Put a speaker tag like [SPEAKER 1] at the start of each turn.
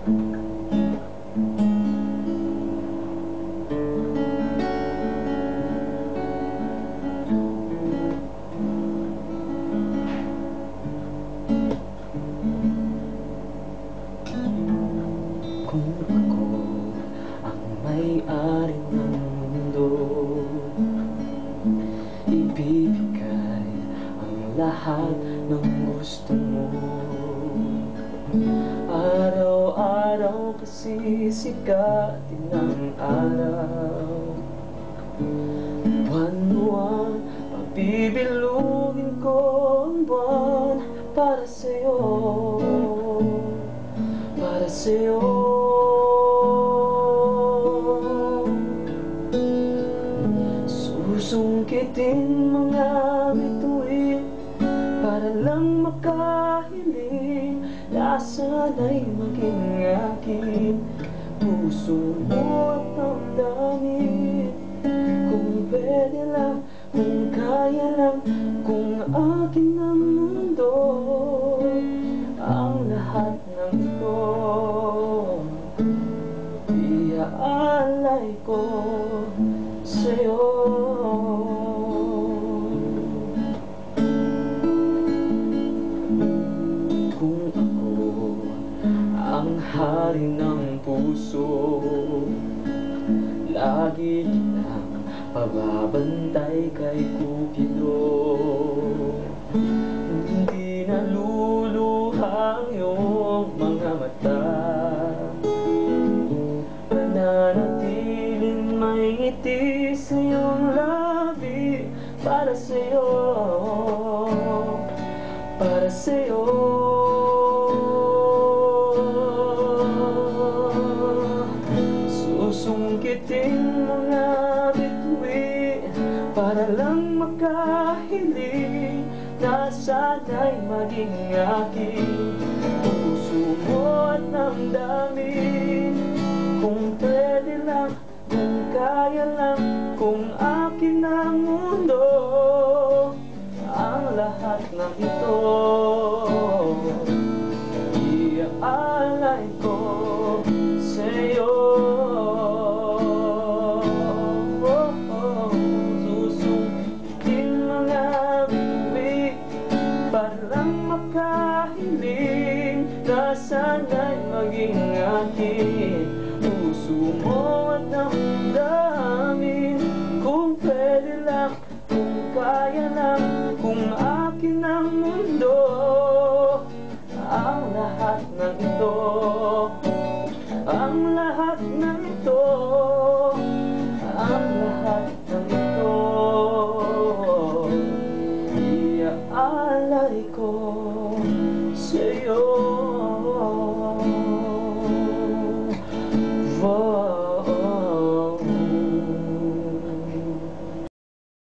[SPEAKER 1] Kung ako ang may-ari ng mundo, ibibigay ang lahat ng gusto mo. Araw-araw kasi sikatin ang araw, buwan-buwan pabibilugin ko ang buwan para sa'yo, para sa'yo. Susungkitin mga bituin para lang makahiling na sana'y maging akin. Puso mo at damdamin, kung pwede lang, kung kaya lang, kung akin ang mundo, ang lahat ng ito iaalay ko sa'yo. Kung ako ang hari ng puso, lagi kitang pababantay kay Cupido. Hindi naluluhang iyong mga mata, mananatiling may ngiti sa iyong labi para sa'yo, para sa'yo. Susungkitin mga bituin para lang makahiling na sana'y maging akin. Puso mo at damdamin, kung pwede lang, kung kaya lang, kung akin ang mundo, ang lahat ng ito iaalay ko sa'yo. Susungkitin mga bituin para lang makahiling na sana'y maging akin. Puso mo at damdamin, kung pwede lang, kung kaya lang, kung akin ang mundo, ang lahat ng ito, ang lahat ng ito, ang lahat ng ito iaalay ko sa'yo.